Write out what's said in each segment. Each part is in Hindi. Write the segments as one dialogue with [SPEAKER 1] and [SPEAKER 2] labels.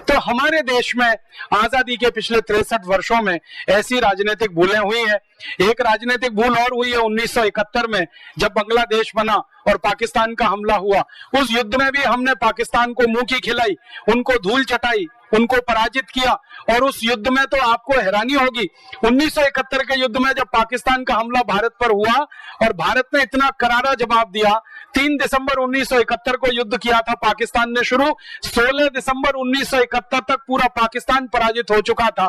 [SPEAKER 1] तो हमारे देश में आजादी के पिछले 63 वर्षों में ऐसी राजनीतिक भूलें हुई हैं। एक राजनीतिक भूल और हुई है 1971 में, जब बांग्लादेश बना और पाकिस्तान का हमला हुआ। उस युद्ध में भी हमने पाकिस्तान को मुंह की खिलाई, उनको धूल चटाई, उनको पराजित किया। और उस युद्ध में तो आपको हैरानी होगी, 1971 के युद्ध में जब पाकिस्तान का हमला भारत पर हुआ और भारत ने इतना करारा जवाब दिया, 3 दिसंबर 1971 को युद्ध किया था पाकिस्तान ने शुरू, 16 दिसंबर 1971 तक पूरा पाकिस्तान पराजित हो चुका था।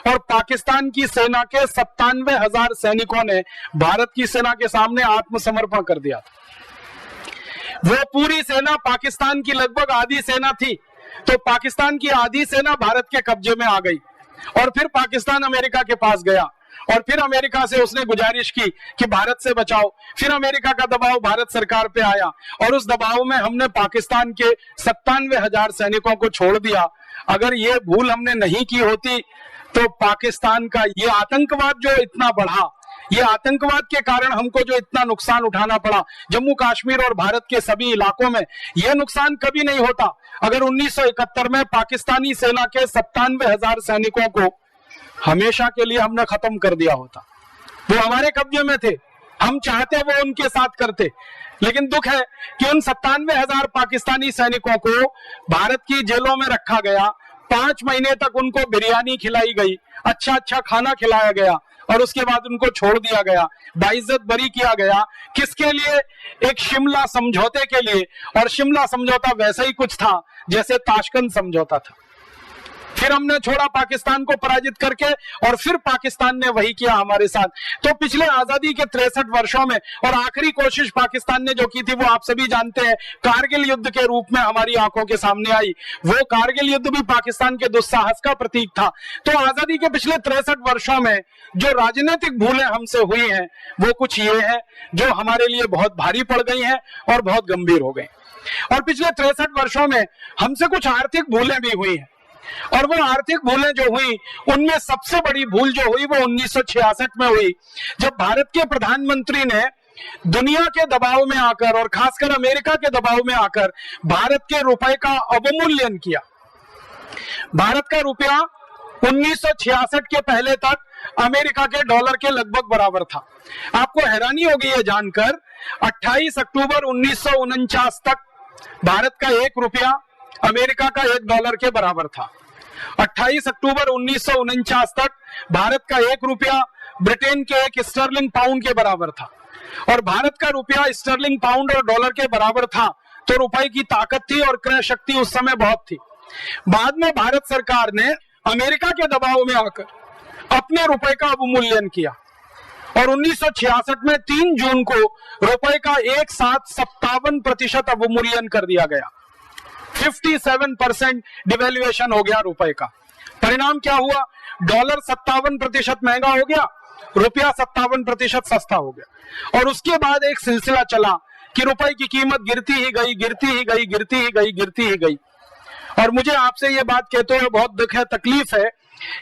[SPEAKER 1] और पाकिस्तान की सेना के 97,000 सैनिकों ने भारत की सेना के सामने आत्मसमर्पण कर दिया था। वो पूरी सेना पाकिस्तान की लगभग आधी सेना थी, तो पाकिस्तान की आधी सेना भारत के कब्जे में आ गई। और फिर पाकिस्तान अमेरिका के पास गया और फिर अमेरिका से उसने गुजारिश की कि भारत से बचाओ। फिर अमेरिका का दबाव भारत सरकार पे आया और उस दबाव में हमने पाकिस्तान के 97,000 सैनिकों को छोड़ दिया। अगर ये भूल हमने नहीं की होती तो पाकिस्तान का ये आतंकवाद जो इतना बढ़ा, ये आतंकवाद के कारण हमको जो इतना नुकसान उठाना पड़ा जम्मू कश्मीर और भारत के सभी इलाकों में, यह नुकसान कभी नहीं होता अगर 1971 में पाकिस्तानी सेना के 97,000 सैनिकों को हमेशा के लिए हमने खत्म कर दिया होता। वो हमारे कब्जे में थे, हम चाहते वो उनके साथ करते, लेकिन दुख है कि उन 97,000 पाकिस्तानी सैनिकों को भारत की जेलों में रखा गया। 5 महीने तक उनको बिरयानी खिलाई गई, अच्छा अच्छा खाना खिलाया गया और उसके बाद उनको छोड़ दिया गया, बाइज्जत बरी किया गया। किसके लिए? एक शिमला समझौते के लिए। और शिमला समझौता वैसा ही कुछ था जैसे ताशकंद समझौता था। फिर हमने छोड़ा पाकिस्तान को पराजित करके और फिर पाकिस्तान ने वही किया हमारे साथ। तो पिछले आजादी के 63 वर्षों में और आखिरी कोशिश पाकिस्तान ने जो की थी वो आप सभी जानते हैं, कारगिल युद्ध के रूप में हमारी आंखों के सामने आई। वो कारगिल युद्ध भी पाकिस्तान के दुस्साहस का प्रतीक था। तो आजादी के पिछले 63 वर्षों में जो राजनीतिक भूलें हमसे हुई हैं वो कुछ ये है जो हमारे लिए बहुत भारी पड़ गई हैं और बहुत गंभीर हो गई। और पिछले 63 वर्षों में हमसे कुछ आर्थिक भूलें भी हुई हैं। और वो आर्थिक भूलें जो हुई उनमें सबसे बड़ी भूल जो हुई वो 1966 में हुई, जब भारत के प्रधानमंत्री ने दुनिया के दबाव में आकर और खासकर अमेरिका के दबाव में आकर भारत के रुपए का अवमूल्यन किया। भारत का रुपया 1966 के पहले तक अमेरिका के डॉलर के लगभग बराबर था। आपको हैरानी होगी ये जानकर, 28 अक्टूबर 1949 तक भारत का 1 रुपया अमेरिका का 1 डॉलर के बराबर था। 28 अक्टूबर 1949 तक भारत का 1 रुपया ब्रिटेन के 1 स्टर्लिंग पाउंड के बराबर था। और भारत का रुपया स्टर्लिंग पाउंड और डॉलर के बराबर था तो रुपए की ताकत थी और क्रय शक्ति उस समय बहुत थी। बाद में भारत सरकार ने अमेरिका के दबाव में आकर अपने रुपए का अवमूल्यन किया और 1966 में 3 जून को रुपए का एक साथ 57% अवमूल्यन कर दिया गया। 57% डिवेल्युएशन हो गया रुपए का। परिणाम क्या हुआ? डॉलर 57% महंगा हो गया, रुपया 57% सस्ता हो गया। और उसके बाद एक सिलसिला चला कि रुपए की कीमत गिरती ही गई, गिरती ही गई, गिरती ही गई, गिरती ही गई। और मुझे आपसे ये बात कहते हुए बहुत दुख है, तकलीफ है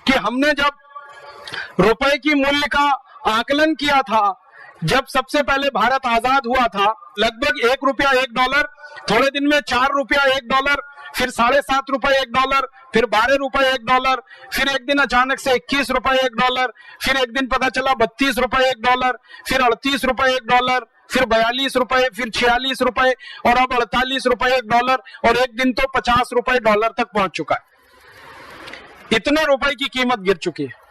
[SPEAKER 1] कि हमने जब रुपए की मूल्य का आकलन किया था, जब सबसे पहले भारत आजाद हुआ था, लगभग 1 रुपया 1 डॉलर, थोड़े दिन में 4 रुपया 1 डॉलर, फिर 7.5 रुपए 1 डॉलर, फिर 12 रुपए 1 डॉलर, फिर एक दिन अचानक से 21 रुपए 1 डॉलर, फिर एक दिन पता चला 32 रुपए 1 डॉलर, फिर 38 रुपए 1 डॉलर, फिर 42 रुपए, फिर 46 रुपए और अब 48 रुपए 1 डॉलर, और एक दिन तो 50 रुपए डॉलर तक पहुंच चुका है। इतने रुपए की कीमत गिर चुकी है।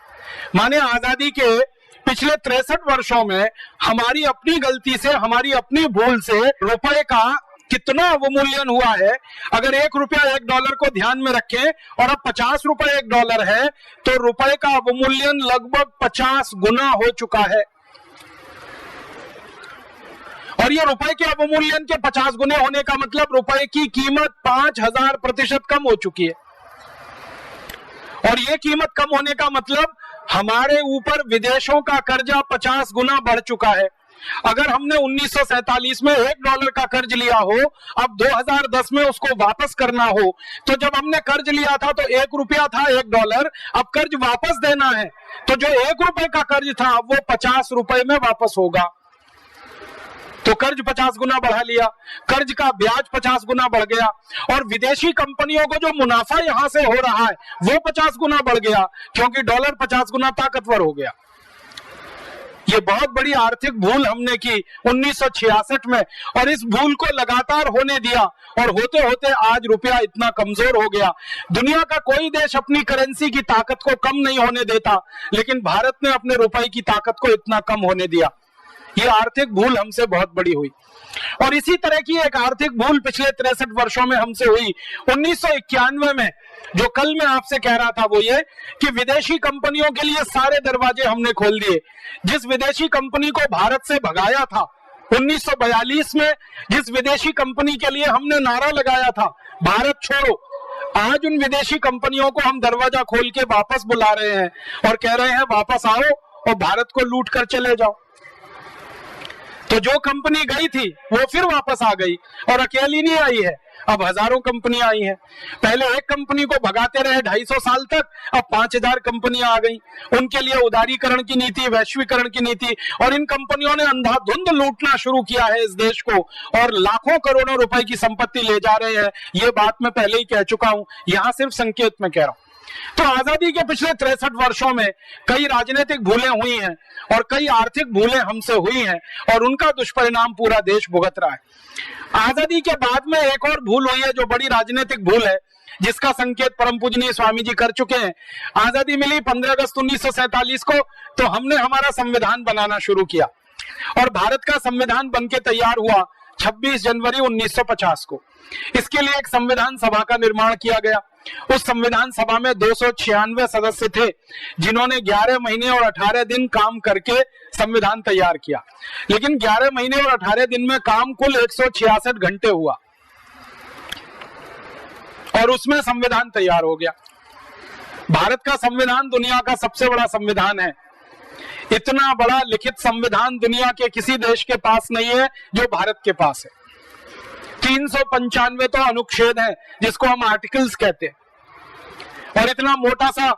[SPEAKER 1] माने आजादी के पिछले 63 वर्षों में हमारी अपनी गलती से, हमारी अपनी भूल से रुपए का कितना अवमूल्यन हुआ है। अगर 1 रुपया 1 डॉलर को ध्यान में रखें और अब 50 रुपए 1 डॉलर है तो रुपए का अवमूल्यन लगभग 50 गुना हो चुका है। और ये रुपए के अवमूल्यन के 50 गुने होने का मतलब रुपए की कीमत 5000% कम हो चुकी है। और ये कीमत कम होने का मतलब हमारे ऊपर विदेशों का कर्जा 50 गुना बढ़ चुका है। अगर हमने 1947 में 1 डॉलर का कर्ज लिया हो, अब 2010 में उसको वापस करना हो, तो जब हमने कर्ज लिया था तो 1 रुपया था 1 डॉलर, अब कर्ज वापस देना है तो जो 1 रुपए का कर्ज था वो 50 रुपए में वापस होगा। तो कर्ज 50 गुना बढ़ा लिया, कर्ज का ब्याज 50 गुना बढ़ गया, और विदेशी कंपनियों को जो मुनाफा यहां से हो रहा है वो 50 गुना बढ़ गया, क्योंकि डॉलर 50 गुना ताकतवर हो गया। ये बहुत बड़ी आर्थिक भूल हमने की 1966 में, और इस भूल को लगातार होने दिया, और होते होते आज रुपया इतना कमजोर हो गया। दुनिया का कोई देश अपनी करेंसी की ताकत को कम नहीं होने देता, लेकिन भारत ने अपने रुपए की ताकत को इतना कम होने दिया। ये आर्थिक भूल हमसे बहुत बड़ी हुई। और इसी तरह की एक आर्थिक भूल पिछले 63 वर्षों में हमसे हुई। 1991 में जो कल मैं आपसे कह रहा था वो ये कि विदेशी कंपनियों के लिए सारे दरवाजे हमने खोल दिए। जिस विदेशी कंपनी को भारत से भगाया था 1942 में, जिस विदेशी कंपनी के लिए हमने नारा लगाया था भारत छोड़ो, आज उन विदेशी कंपनियों को हम दरवाजा खोल के वापस बुला रहे हैं और कह रहे हैं वापस आओ और भारत को लूट कर चले जाओ। तो जो कंपनी गई थी वो फिर वापस आ गई, और अकेली नहीं आई है, अब हजारों कंपनियां आई हैं। पहले एक कंपनी को भगाते रहे 250 साल तक, अब 5000 कंपनियां आ गई। उनके लिए उदारीकरण की नीति, वैश्वीकरण की नीति, और इन कंपनियों ने अंधाधुंध लूटना शुरू किया है इस देश को, और लाखों करोड़ों रुपए की संपत्ति ले जा रहे हैं। ये बात मैं पहले ही कह चुका हूं, यहां सिर्फ संकेत में कह रहा हूं। तो आजादी के पिछले 63 वर्षों में कई राजनीतिक भूलें हुई हैं और कई आर्थिक भूलें हमसे हुई हैं, और उनका दुष्परिणाम पूरा देश भुगत रहा है। आजादी के बाद में एक और भूल हुई है जो बड़ी राजनीतिक भूल है, जिसका संकेत परम पूजनीय स्वामी जी कर चुके हैं। आजादी मिली 15 अगस्त 1947 को, तो हमने हमारा संविधान बनाना शुरू किया, और भारत का संविधान बनके तैयार हुआ 26 जनवरी 1950 को। इसके लिए एक संविधान सभा का निर्माण किया गया। उस संविधान सभा में 296 सदस्य थे, जिन्होंने 11 महीने और 18 दिन काम करके संविधान तैयार किया। लेकिन 11 महीने और 18 दिन में काम कुल 166 घंटे हुआ, और उसमें संविधान तैयार हो गया। भारत का संविधान दुनिया का सबसे बड़ा संविधान है। इतना बड़ा लिखित संविधान दुनिया के किसी देश के पास नहीं है जो भारत के पास है। 395 तो अनुच्छेद है, जिसको हम आर्टिकल्स कहते हैं, और इतना मोटा सा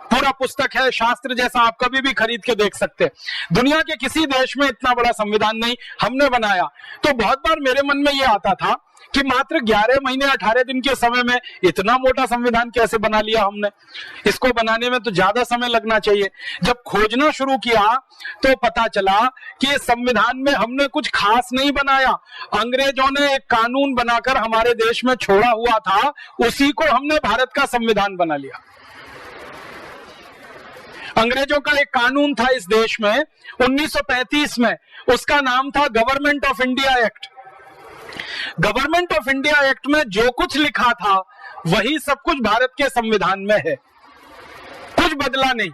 [SPEAKER 1] पूरा पुस्तक है, शास्त्र जैसा, आप कभी भी खरीद के देख सकते हैं। दुनिया के किसी देश में इतना बड़ा संविधान नहीं, हमने बनाया। तो बहुत बार मेरे मन में यह आता था कि मात्र 11 महीने 18 दिन के समय में इतना मोटा संविधान कैसे बना लिया हमने। इसको बनाने में तो ज्यादा समय लगना चाहिए। जब खोजना शुरू किया तो पता चला कि इस संविधान में हमने कुछ खास नहीं बनाया। अंग्रेजों ने एक कानून बनाकर हमारे देश में छोड़ा हुआ था, उसी को हमने भारत का संविधान बना लिया। अंग्रेजों का एक कानून था इस देश में 1935 में, उसका नाम था government of India act. Government of India act में जो कुछ लिखा था वही सब कुछ भारत के संविधान में है, कुछ बदला नहीं।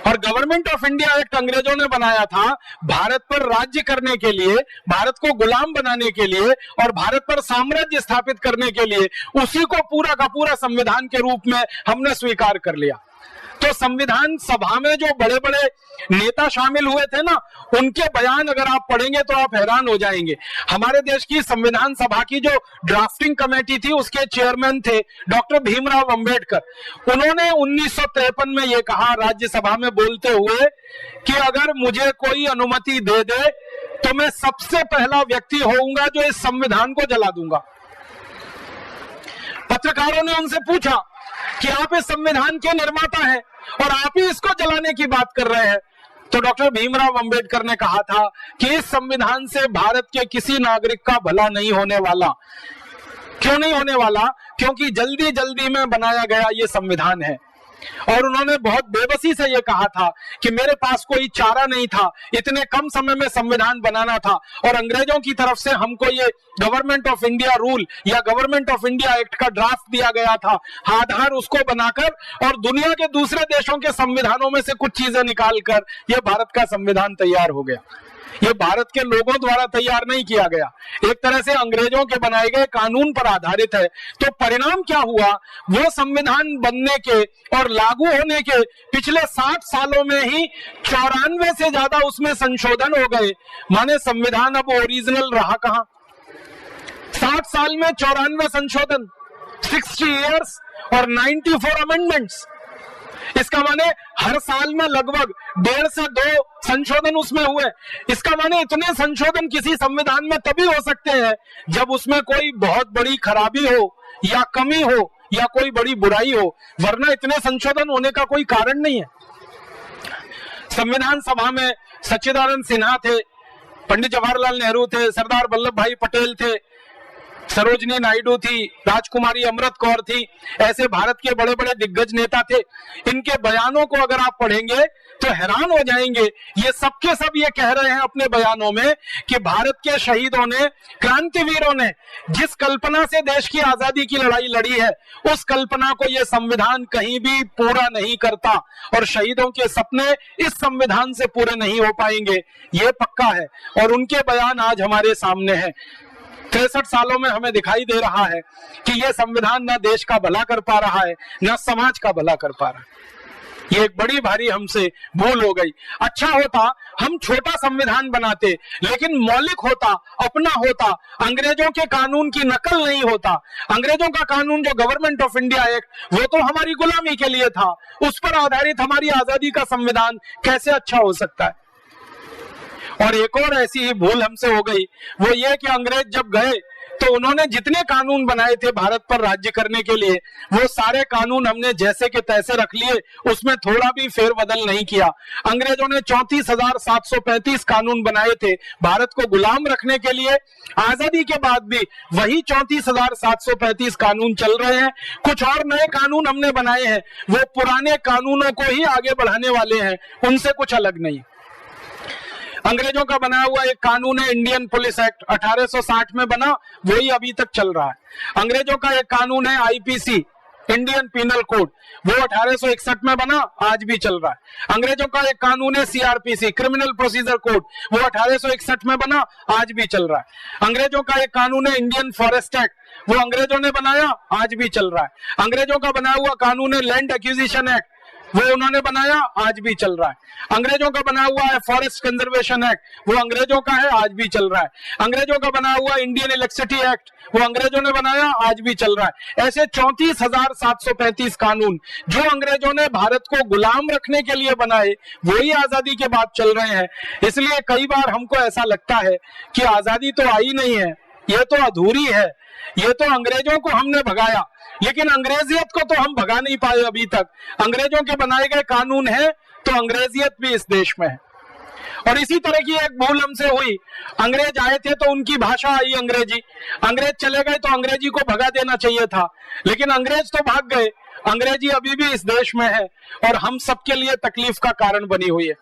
[SPEAKER 1] और गवर्नमेंट ऑफ इंडिया एक्ट अंग्रेजों ने बनाया था भारत पर राज्य करने के लिए, भारत को गुलाम बनाने के लिए और भारत पर साम्राज्य स्थापित करने के लिए। उसी को पूरा का पूरा संविधान के रूप में हमने स्वीकार कर लिया। तो संविधान सभा में जो बड़े बड़े नेता शामिल हुए थे ना, उनके बयान अगर आप पढ़ेंगे तो आप हैरान हो जाएंगे। हमारे देश की संविधान सभा की जो ड्राफ्टिंग कमेटी थी, उसके चेयरमैन थे डॉक्टर भीमराव अंबेडकर। उन्होंने 1953 में यह कहा राज्यसभा में बोलते हुए कि अगर मुझे कोई अनुमति दे दे तो मैं सबसे पहला व्यक्ति होऊंगा जो इस संविधान को जला दूंगा। पत्रकारों ने उनसे पूछा कि आप इस संविधान के निर्माता हैं और आप ही इसको जलाने की बात कर रहे हैं। तो डॉक्टर भीमराव अंबेडकर ने कहा था कि इस संविधान से भारत के किसी नागरिक का भला नहीं होने वाला। क्यों नहीं होने वाला? क्योंकि जल्दी जल्दी में बनाया गया ये संविधान है। और उन्होंने बहुत बेबसी से ये कहा था कि मेरे पास कोई चारा नहीं था, इतने कम समय में संविधान बनाना था, और अंग्रेजों की तरफ से हमको ये गवर्नमेंट ऑफ इंडिया रूल या गवर्नमेंट ऑफ इंडिया एक्ट का ड्राफ्ट दिया गया था। आधार उसको बनाकर और दुनिया के दूसरे देशों के संविधानों में से कुछ चीजें निकालकर ये भारत का संविधान तैयार हो गया। ये भारत के लोगों द्वारा तैयार नहीं किया गया, एक तरह से अंग्रेजों के बनाए गए कानून पर आधारित है। तो परिणाम क्या हुआ? वो संविधान बनने के और लागू होने के पिछले 60 सालों में ही 94 से ज्यादा उसमें संशोधन हो गए। माने संविधान अब ओरिजिनल रहा कहां? 60 साल में 94 संशोधन, 60 इयर्स और 94 अमेंडमेंट्स। इसका माने हर साल में लगभग 1.5 से 2 संशोधन उसमें हुए। इसका माने इतने संशोधन किसी संविधान में तभी हो सकते हैं जब उसमें कोई बहुत बड़ी खराबी हो या कमी हो या कोई बड़ी बुराई हो, वरना इतने संशोधन होने का कोई कारण नहीं है। संविधान सभा में सच्चिदानंद सिन्हा थे, पंडित जवाहरलाल नेहरू थे, सरदार वल्लभ भाई पटेल थे, सरोजनी नायडू थी, राजकुमारी अमृत कौर थी, ऐसे भारत के बड़े बड़े दिग्गज नेता थे। इनके बयानों को अगर आप पढ़ेंगे तो हैरान हो जाएंगे। ये सबके सब ये कह रहे हैं अपने बयानों में कि भारत के शहीदों ने, क्रांतिवीरों ने जिस कल्पना से देश की आजादी की लड़ाई लड़ी है, उस कल्पना को ये संविधान कहीं भी पूरा नहीं करता और शहीदों के सपने इस संविधान से पूरे नहीं हो पाएंगे, ये पक्का है। और उनके बयान आज हमारे सामने हैं। 63 सालों में हमें दिखाई दे रहा है कि यह संविधान न देश का भला कर पा रहा है, न समाज का भला कर पा रहा है। ये एक बड़ी भारी हमसे भूल हो गई। अच्छा होता हम छोटा संविधान बनाते, लेकिन मौलिक होता, अपना होता, अंग्रेजों के कानून की नकल नहीं होता। अंग्रेजों का कानून जो गवर्नमेंट ऑफ इंडिया एक्ट, वो तो हमारी गुलामी के लिए था, उस पर आधारित हमारी आजादी का संविधान कैसे अच्छा हो सकता है। और एक और ऐसी ही भूल हमसे हो गई, वो ये कि अंग्रेज जब गए तो उन्होंने जितने कानून बनाए थे भारत पर राज्य करने के लिए, वो सारे कानून हमने जैसे के तैसे रख लिए, उसमें थोड़ा भी फेरबदल नहीं किया। अंग्रेजों ने 34,735 कानून बनाए थे भारत को गुलाम रखने के लिए। आजादी के बाद भी वही 34,735 कानून चल रहे हैं। कुछ और नए कानून हमने बनाए हैं, वो पुराने कानूनों को ही आगे बढ़ाने वाले हैं, उनसे कुछ अलग नहीं। अंग्रेजों का बनाया हुआ एक कानून है इंडियन पुलिस एक्ट, 1860 में बना, वही अभी तक चल रहा है। अंग्रेजों का एक कानून है आईपीसी, इंडियन पिनल कोड, वो 1861 में बना, आज भी चल रहा है। अंग्रेजों का एक कानून है सीआरपीसी, क्रिमिनल प्रोसीजर कोड, वो 1861 में बना, आज भी चल रहा है। अंग्रेजों का एक कानून है इंडियन फॉरेस्ट एक्ट, वो अंग्रेजों ने बनाया, आज भी चल रहा है। अंग्रेजों का बनाया हुआ कानून है लैंड एक्विजिशन एक्ट, वो उन्होंने बनाया, आज भी चल रहा है। अंग्रेजों का बना हुआ है फॉरेस्ट कंजर्वेशन एक्ट, वो अंग्रेजों का है, आज भी चल रहा है। अंग्रेजों का बना हुआ इंडियन इलेक्ट्रिसिटी एक्ट, वो अंग्रेजों ने बनाया, आज भी चल रहा है। ऐसे 34,735 कानून जो अंग्रेजों ने भारत को गुलाम रखने के लिए बनाए, वही आजादी के बाद चल रहे हैं। इसलिए कई बार हमको ऐसा लगता है कि आजादी तो आई नहीं है, ये तो अधूरी है, ये तो अंग्रेजों को हमने भगाया, लेकिन अंग्रेजियत को तो हम भगा नहीं पाए अभी तक। अंग्रेजों के बनाए गए कानून है तो अंग्रेजियत भी इस देश में है। और इसी तरह की एक भूल हमसे हुई, अंग्रेज आए थे तो उनकी भाषा आई अंग्रेजी, अंग्रेज चले गए तो अंग्रेजी को भगा देना चाहिए था, लेकिन अंग्रेज तो भाग गए, अंग्रेजी अभी भी इस देश में है और हम सबके लिए तकलीफ का कारण बनी हुई है।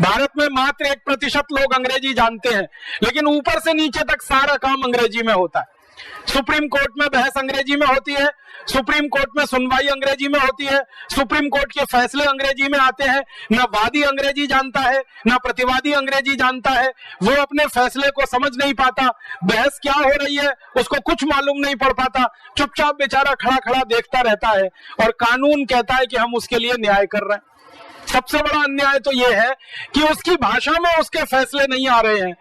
[SPEAKER 1] भारत में मात्र 1% लोग अंग्रेजी जानते हैं, लेकिन ऊपर से नीचे तक सारा काम अंग्रेजी में होता है। सुप्रीम कोर्ट में बहस अंग्रेजी में होती है, सुप्रीम कोर्ट में सुनवाई अंग्रेजी में होती है, सुप्रीम कोर्ट के फैसले अंग्रेजी में आते हैं। न वादी अंग्रेजी जानता है, न प्रतिवादी अंग्रेजी जानता है, वो अपने फैसले को समझ नहीं पाता, बहस क्या हो रही है उसको कुछ मालूम नहीं पड़ पाता, चुपचाप बेचारा खड़ा खड़ा देखता रहता है और कानून कहता है कि हम उसके लिए न्याय कर रहे हैं। सबसे बड़ा अन्याय तो यह है कि उसकी भाषा में उसके फैसले नहीं आ रहे हैं।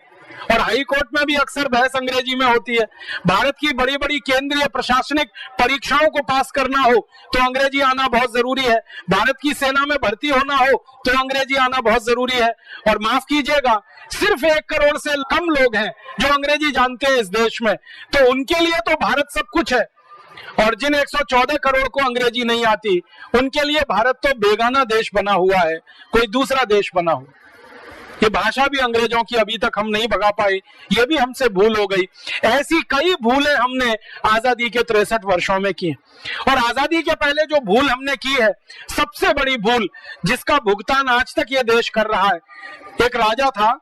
[SPEAKER 1] और हाई कोर्ट में भी अक्सर बहस अंग्रेजी में होती है। भारत की बड़ी बड़ी केंद्रीय प्रशासनिक परीक्षाओं को पास करना हो तो अंग्रेजी आना बहुत जरूरी है, भारत की सेना में भर्ती होना हो तो अंग्रेजी आना बहुत जरूरी है। और माफ कीजिएगा, सिर्फ 1 करोड़ से कम लोग हैं जो अंग्रेजी जानते हैं इस देश में, तो उनके लिए तो भारत सब कुछ है। और जिन 114 करोड़ को अंग्रेजी नहीं आती, उनके लिए भारत तो बेगाना देश बना हुआ है, कोई दूसरा देश बना हुआ। ये भाषा भी अंग्रेजों की अभी तक हम नहीं भगा पाए, ये भी हमसे भूल हो गई। ऐसी कई भूलें हमने आजादी के 63 वर्षों में की। और आजादी के पहले जो भूल हमने की है, सबसे बड़ी भूल जिसका भुगतान आज तक ये देश कर रहा है, एक राजा था,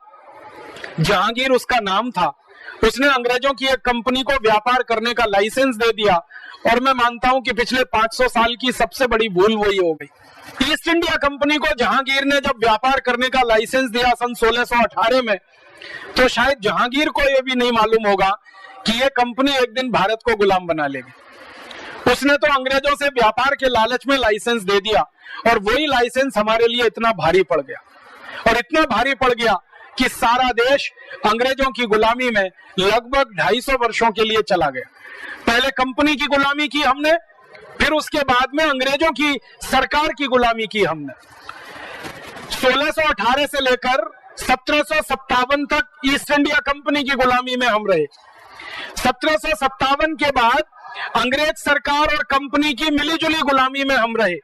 [SPEAKER 1] जहांगीर उसका नाम था, उसने अंग्रेजों की एक कंपनी को व्यापार करने का लाइसेंस दे दिया। और मैं मानता हूं कि पिछले 500 साल की सबसे बड़ी भूल वही हो गई। ईस्ट इंडिया कंपनी को जहांगीर ने जब व्यापार करने का लाइसेंस दिया सन 1618 में, तो शायद जहांगीर को यह भी नहीं मालूम होगा कि यह कंपनी एक दिन भारत को गुलाम बना लेगी। उसने तो अंग्रेजों से व्यापार के लालच में लाइसेंस दे दिया, और वही लाइसेंस हमारे लिए इतना भारी पड़ गया, और इतना भारी पड़ गया कि सारा देश अंग्रेजों की गुलामी में लगभग 250 वर्षों के लिए चला गया। पहले कंपनी की गुलामी की हमने, फिर उसके बाद में अंग्रेजों की सरकार की गुलामी की हमने। 1618 से लेकर 1757 तक ईस्ट इंडिया कंपनी की गुलामी में हम रहे। 1757 के बाद अंग्रेज सरकार और कंपनी की मिलीजुली गुलामी में हम रहे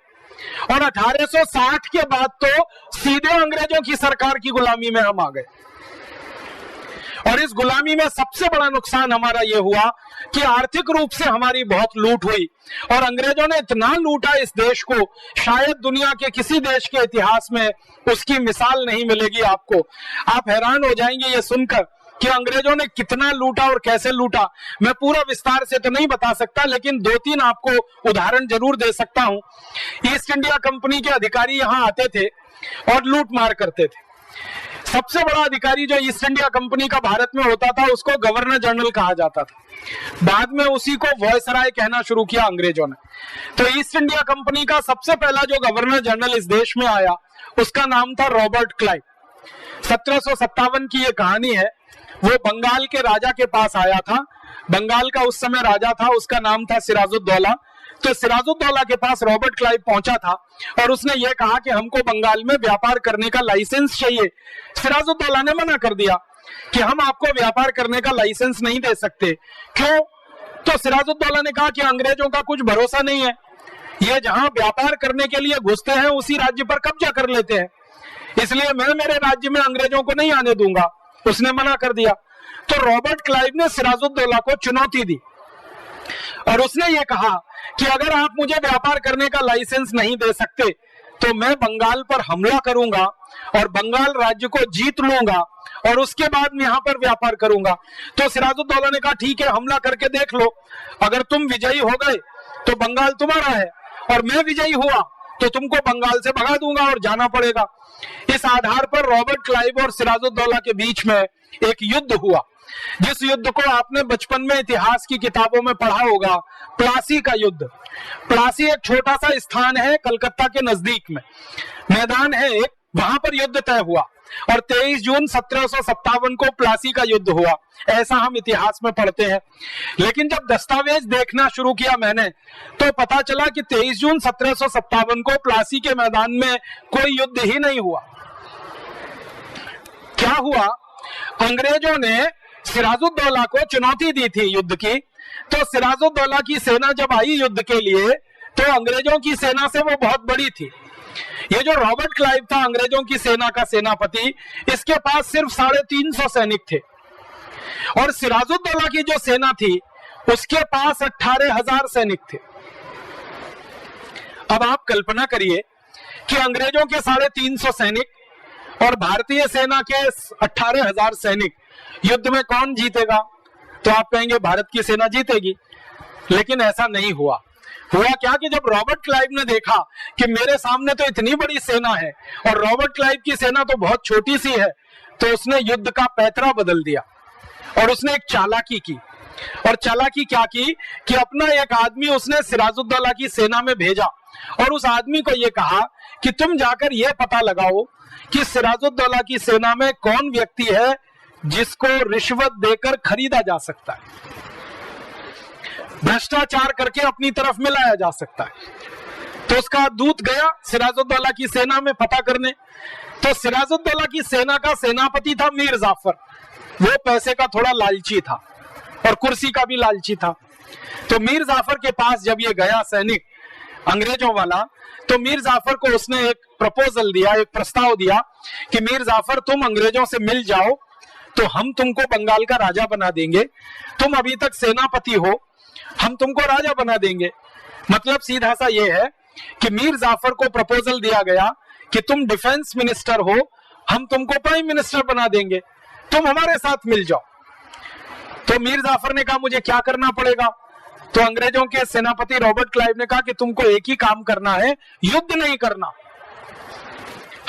[SPEAKER 1] और 1860 के बाद तो सीधे अंग्रेजों की सरकार की गुलामी में हम आ गए। और इस गुलामी में सबसे बड़ा नुकसान हमारा यह हुआ कि आर्थिक रूप से हमारी बहुत लूट हुई और अंग्रेजों ने इतना लूटा इस देश को, शायद दुनिया के किसी देश के इतिहास में उसकी मिसाल नहीं मिलेगी आपको। आप हैरान हो जाएंगे ये सुनकर कि अंग्रेजों ने कितना लूटा और कैसे लूटा। मैं पूरा विस्तार से तो नहीं बता सकता, लेकिन 2-3 आपको उदाहरण जरूर दे सकता हूं। ईस्ट इंडिया कंपनी के अधिकारी यहां आते थे और लूट मार करते थे। सबसे बड़ा अधिकारी जो ईस्ट इंडिया कंपनी का भारत में होता था उसको गवर्नर जनरल कहा जाता था। बाद में उसी को वायसराय कहना शुरू किया अंग्रेजों ने। तो ईस्ट इंडिया कंपनी का सबसे पहला जो गवर्नर जनरल इस देश में आया उसका नाम था रॉबर्ट क्लाइव। 1757 की ये कहानी है। वो बंगाल के राजा के पास आया था। बंगाल का उस समय राजा था, उसका नाम था सिराजुद्दौला। तो सिराजुद्दौला के पास रॉबर्ट क्लाइव पहुंचा था और उसने ये कहा कि हमको बंगाल में व्यापार करने का लाइसेंस चाहिए। सिराजुद्दौला ने मना कर दिया कि हम आपको व्यापार करने का लाइसेंस नहीं दे सकते। क्यों? तो सिराजुद्दौला ने कहा कि अंग्रेजों का कुछ भरोसा नहीं है, ये जहां व्यापार करने के लिए घुसते हैं उसी राज्य पर कब्जा कर लेते हैं, इसलिए मैं मेरे राज्य में अंग्रेजों को नहीं आने दूंगा। उसने मना कर दिया। तो रॉबर्ट क्लाइव ने सिराजुद्दौला को चुनौती दी और उसने ये कहा कि अगर आप मुझे व्यापार करने का लाइसेंस नहीं दे सकते तो मैं बंगाल पर हमला करूंगा और बंगाल राज्य को जीत लूंगा और उसके बाद यहां पर व्यापार करूंगा। तो सिराजुद्दौला ने कहा ठीक है, हमला करके देख लो, अगर तुम विजयी हो गए तो बंगाल तुम्हारा है और मैं विजयी हुआ तो तुमको बंगाल से भगा दूंगा और जाना पड़ेगा। इस आधार पर रॉबर्ट क्लाइव और सिराजुद्दौला के बीच में एक युद्ध हुआ, जिस युद्ध को आपने बचपन में इतिहास की किताबों में पढ़ा होगा, प्लासी का युद्ध। प्लासी एक छोटा सा स्थान है कलकत्ता के नजदीक में, मैदान है एक, वहां पर युद्ध तय हुआ और 23 जून 1757 को प्लासी का युद्ध हुआ, ऐसा हम इतिहास में पढ़ते हैं। लेकिन जब दस्तावेज देखना शुरू किया मैंने तो पता चला कि 23 जून 1757 को प्लासी के मैदान में कोई युद्ध ही नहीं हुआ। क्या हुआ? अंग्रेजों ने सिराजुद्दौला को चुनौती दी थी युद्ध की, तो सिराजुद्दौला की सेना जब आई युद्ध के लिए तो अंग्रेजों की सेना से वो बहुत बड़ी थी। ये जो रॉबर्ट क्लाइव था अंग्रेजों की सेना का सेनापति, इसके पास सिर्फ 350 सैनिक थे और सिराजुद्दौला की जो सेना थी उसके पास 18,000 सैनिक थे। अब आप कल्पना करिए कि अंग्रेजों के 350 सैनिक और भारतीय सेना के 18,000 सैनिक, युद्ध में कौन जीतेगा? तो आप कहेंगे भारत की सेना जीतेगी, लेकिन ऐसा नहीं हुआ। हुआ क्या कि जब रॉबर्ट क्लाइव ने देखा कि मेरे सामने तो इतनी बड़ी सेना है और रॉबर्ट क्लाइव की सेना तो बहुत छोटी सी है, तो उसने युद्ध का पैतरा बदल दिया और उसने एक चालाकी की। और चालाकी क्या की कि अपना एक आदमी उसने सिराजुद्दौला की सेना में भेजा और उस आदमी को यह कहा कि तुम जाकर यह पता लगाओ कि सिराजुद्दौला की सेना में कौन व्यक्ति है जिसको रिश्वत देकर खरीदा जा सकता है, भ्रष्टाचार करके अपनी तरफ मिलाया जा सकता है। तो उसका दूत गया सिराजुद्दौला की सेना में पता करने। तो सिराजुद्दौला की सेना का सेनापति था मीर जाफर। वो पैसे का थोड़ा लालची था और कुर्सी का भी लालची था। तो मीर जाफर के पास जब ये गया सैनिक अंग्रेजों वाला, तो मीर जाफर को उसने एक प्रपोजल दिया, एक प्रस्ताव दिया कि मीर जाफर तुम अंग्रेजों से मिल जाओ तो हम तुमको बंगाल का राजा बना देंगे। तुम अभी तक सेनापति हो, हम तुमको राजा बना देंगे। मतलब सीधा सा ये है कि मीर जाफर को प्रपोजल दिया गया कि तुम डिफेंस मिनिस्टर हो, हम तुमको प्राइम मिनिस्टर बना देंगे, तुम हमारे साथ मिल जाओ। तो मीर जाफर ने कहा मुझे क्या करना पड़ेगा? तो अंग्रेजों के सेनापति रॉबर्ट क्लाइव ने कहा कि तुमको एक ही काम करना है, युद्ध नहीं करना,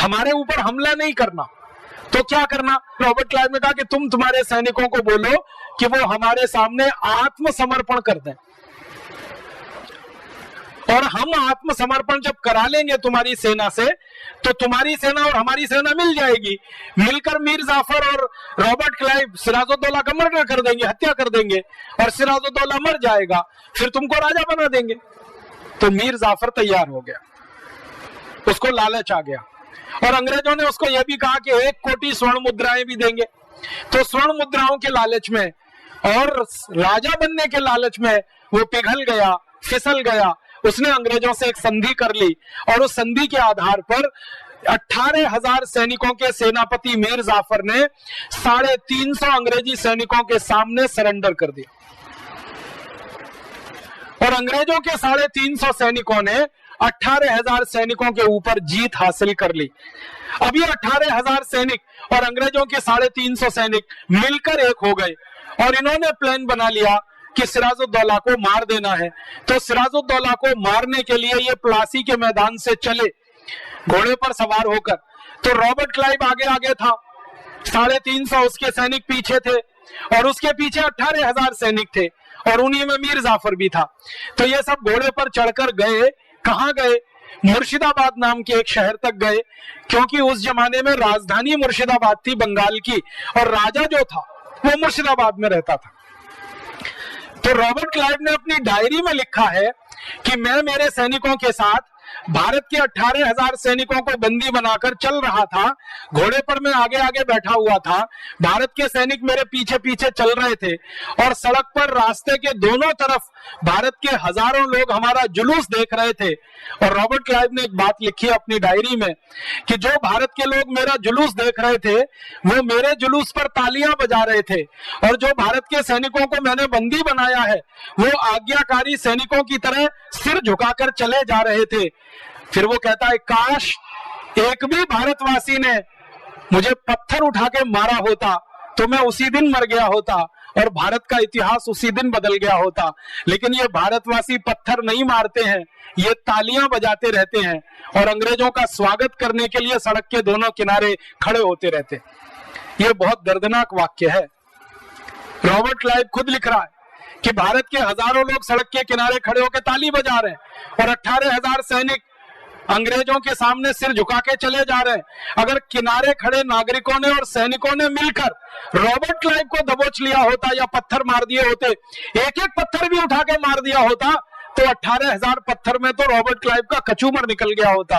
[SPEAKER 1] हमारे ऊपर हमला नहीं करना। तो क्या करना? रॉबर्ट क्लाइव ने कहा कि तुम तुम्हारे सैनिकों को बोलो कि वो हमारे सामने आत्मसमर्पण कर दें और हम आत्मसमर्पण जब करा लेंगे तुम्हारी सेना से तो तुम्हारी सेना और हमारी सेना मिल जाएगी, मिलकर मीर जाफर और रॉबर्ट क्लाइव सिराजुद्दौला का मर्डर कर देंगे, हत्या कर देंगे और सिराजुद्दौला मर जाएगा, फिर तुमको राजा बना देंगे। तो मीर जाफर तैयार हो गया, उसको लालच आ गया और अंग्रेजों ने उसको यह भी कहा कि 1 कोटी स्वर्ण मुद्राएं भी देंगे। तो स्वर्ण मुद्राओं के लालच में और राजा बनने के लालच में वो पिघल गया, फिसल गया। उसने अंग्रेजों से एक संधि कर ली और उस संधि के आधार पर 18,000 सैनिकों के सेनापति मीर जाफर ने 350 अंग्रेजी सैनिकों के सामने सरेंडर कर दिया और अंग्रेजों के 350 सैनिकों ने 18,000 सैनिकों के ऊपर जीत हासिल कर ली। अब ये 18,000 सैनिक और अंग्रेजों के 350 सैनिक मिलकर एक हो गए और इन्होंने प्लान बना लिया कि सिराजुद्दौला को मार देना है। तो सिराजुद्दौला को मारने के लिए ये प्लासी के मैदान से चले घोड़े पर सवार होकर। तो रॉबर्ट क्लाइव आगे आगे था, 350 उसके सैनिक पीछे थे और उसके पीछे 18,000 सैनिक थे और उन्हीं में मीर जाफर भी था। तो ये सब घोड़े पर चढ़कर गए। कहां गए? मुर्शिदाबाद नाम के एक शहर तक गए, क्योंकि उस जमाने में राजधानी मुर्शिदाबाद थी बंगाल की और राजा जो था वो मुर्शिदाबाद में रहता था। तो रॉबर्ट क्लाइव ने अपनी डायरी में लिखा है कि मैं मेरे सैनिकों के साथ भारत के 18,000 सैनिकों को बंदी बनाकर चल रहा था। घोड़े पर मैं आगे आगे बैठा हुआ था, भारत के सैनिक मेरे पीछे पीछे चल रहे थे और सड़क पर रास्ते के दोनों तरफ भारत के हजारों लोग हमारा जुलूस देख रहे थे। और रॉबर्ट क्लाइव ने एक बात लिखी है अपनी डायरी में कि जो भारत के लोग मेरा जुलूस देख रहे थे वो मेरे जुलूस पर तालियां बजा रहे थे और जो भारत के सैनिकों को मैंने बंदी बनाया है वो आज्ञाकारी सैनिकों की तरह सिर झुकाकर चले जा रहे थे। फिर वो कहता है, काश एक भी भारतवासी ने मुझे पत्थर उठा के मारा होता तो मैं उसी दिन मर गया होता और भारत का इतिहास उसी दिन बदल गया होता। लेकिन ये भारतवासी पत्थर नहीं मारते हैं, ये तालियां बजाते रहते हैं और अंग्रेजों का स्वागत करने के लिए सड़क के दोनों किनारे खड़े होते रहते हैं। ये बहुत दर्दनाक वाक्य है। रॉबर्ट क्लाइव खुद लिख रहा है कि भारत के हजारों लोग सड़क के किनारे खड़े होकर ताली बजा रहे हैं और 18,000 सैनिक अंग्रेजों के सामने सिर झुका के चले जा रहे हैं। अगर किनारे खड़े नागरिकों ने और सैनिकों ने मिलकर रॉबर्ट क्लाइव को दबोच लिया होता या पत्थर मार दिए होते, एक एक पत्थर भी उठा के मार दिया होता, तो 18,000 पत्थर में तो रॉबर्ट क्लाइव का कचूमर निकल गया होता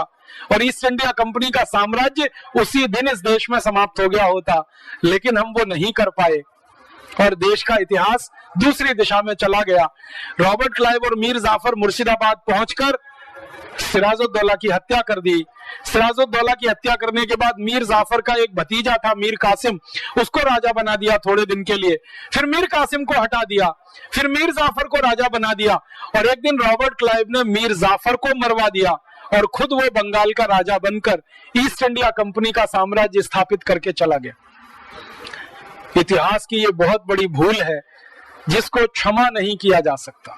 [SPEAKER 1] और ईस्ट इंडिया कंपनी का साम्राज्य उसी दिन इस देश में समाप्त हो गया होता। लेकिन हम वो नहीं कर पाए और देश का इतिहास दूसरी दिशा में चला गया। रॉबर्ट क्लाइव और मीर जाफर मुर्शिदाबाद पहुंचकर सिराजुद्दौला की हत्या कर दी। सिराजुद्दौला की हत्या करने के बाद मीर जाफर का एक भतीजा था मीर कासिम, उसको राजा बना दिया थोड़े दिन के लिए। फिर मीर कासिम को हटा दिया, फिर मीर जाफर को राजा बना दिया और एक दिन रॉबर्ट क्लाइव ने मीर जाफर को मरवा दिया और खुद वो बंगाल का राजा बनकर ईस्ट इंडिया कंपनी का साम्राज्य स्थापित करके चला गया। इतिहास की ये बहुत बड़ी भूल है जिसको क्षमा नहीं किया जा सकता।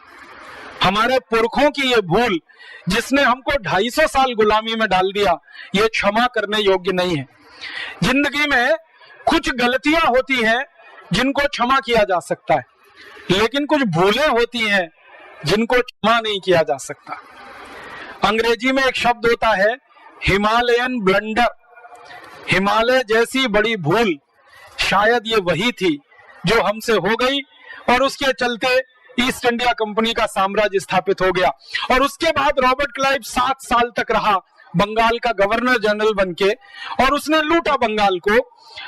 [SPEAKER 1] हमारे पुरखों की ये भूल जिसने हमको 250 साल गुलामी में डाल दिया, ये क्षमा करने योग्य नहीं है। जिंदगी में कुछ गलतियां होती हैं जिनको क्षमा किया जा सकता है, लेकिन कुछ भूलें होती हैं जिनको क्षमा नहीं किया जा सकता। अंग्रेजी में एक शब्द होता है हिमालयन ब्लंडर। हिमालय जैसी बड़ी भूल शायद ये वही थी जो हमसे हो गई और उसके चलते ईस्ट इंडिया कंपनी का साम्राज्य स्थापित हो गया। और उसके बाद रॉबर्ट क्लाइव 7 साल तक रहा बंगाल का गवर्नर जनरल बनके और उसने लूटा बंगाल को,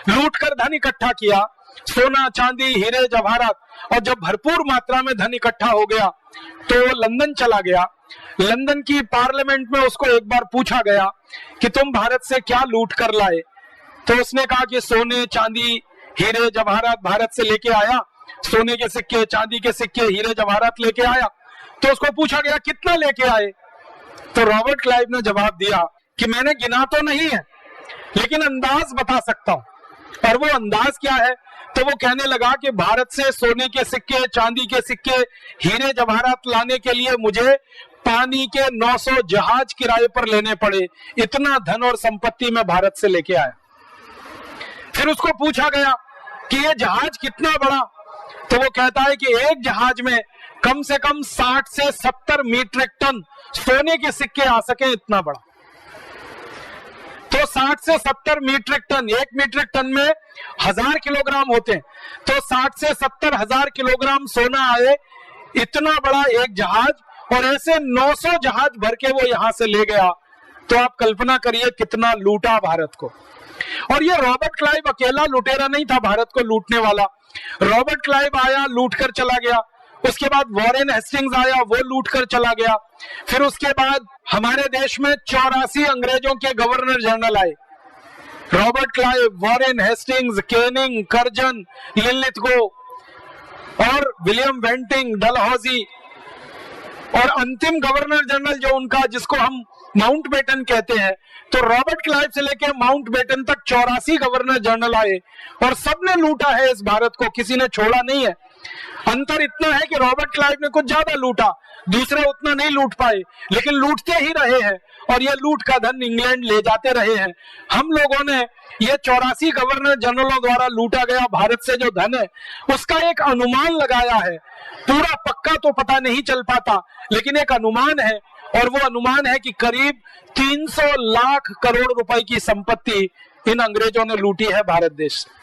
[SPEAKER 1] लूट कर धन इकट्ठा किया, सोना चांदी हीरे जवाहरात, और जब भरपूर मात्रा में धन इकट्ठा हो गया तो लंदन चला गया। लंदन की पार्लियामेंट में उसको एक बार पूछा गया कि तुम भारत से क्या लूट कर लाए, तो उसने कहा कि सोने चांदी हीरे जवाहरात भारत से लेके आया, सोने के सिक्के चांदी के सिक्के हीरे जवाहरात लेके आया। तो उसको पूछा गया कितना लेके आए, तो रॉबर्ट क्लाइव ने जवाब दिया कि मैंने गिना तो नहीं है लेकिन अंदाज बता सकता हूं। और वो अंदाज क्या है, तो वो कहने लगा कि भारत से सोने के सिक्के चांदी के सिक्के हीरे जवाहरात लाने के लिए मुझे पानी के 900 जहाज किराए पर लेने पड़े, इतना धन और संपत्ति में भारत से लेके आया। फिर उसको पूछा गया कि ये जहाज कितना बड़ा, तो वो कहता है कि एक जहाज में कम से कम 60 से 70 मीट्रिक टन सोने के सिक्के आ सके, इतना बड़ा। तो 60 से 70 मीट्रिक टन, 1 मीट्रिक टन में 1000 किलोग्राम होते हैं, तो 60 से 70 हजार किलोग्राम सोना आए, इतना बड़ा एक जहाज और ऐसे 900 जहाज भर के वो यहां से ले गया। तो आप कल्पना करिए कितना लूटा भारत को। और ये रॉबर्ट क्लाइव अकेला लुटेरा नहीं था भारत को लूटने वाला। रॉबर्ट क्लाइव आया, लूट कर चला गया। उसके बाद वॉरेन हेस्टिंग्स आया, वो लूट कर चला गया। फिर उसके बाद हमारे देश में 84 अंग्रेजों के गवर्नर जनरल आए। Robert Clive, Warren Hastings, Canning, Curzon, Linlithgow और विलियम बेंटिंग, डलहौजी, और अंतिम गवर्नर जनरल जो उनका, जिसको हम माउंटबेटन कहते हैं। तो रॉबर्ट क्लाइव से लेकर माउंटबेटन तक 84 गवर्नर जनरल आए और सबने लूटा है इस भारत को, किसी ने छोड़ा नहीं है। अंतर इतना है कि रॉबर्ट क्लाइव ने कुछ ज्यादा लूटा, दूसरे उतना नहीं लूट पाए, लेकिन लूटते ही रहे हैं और ये लूट का धन इंग्लैंड ले जाते रहे हैं। हम लोगों ने ये 84 गवर्नर जनरलों द्वारा लूटा गया भारत से जो धन है उसका एक अनुमान लगाया है। पूरा पक्का तो पता नहीं चल पाता, लेकिन एक अनुमान है, और वो अनुमान है कि करीब 300 लाख करोड़ रुपए की संपत्ति इन अंग्रेजों ने लूटी है भारत देश से।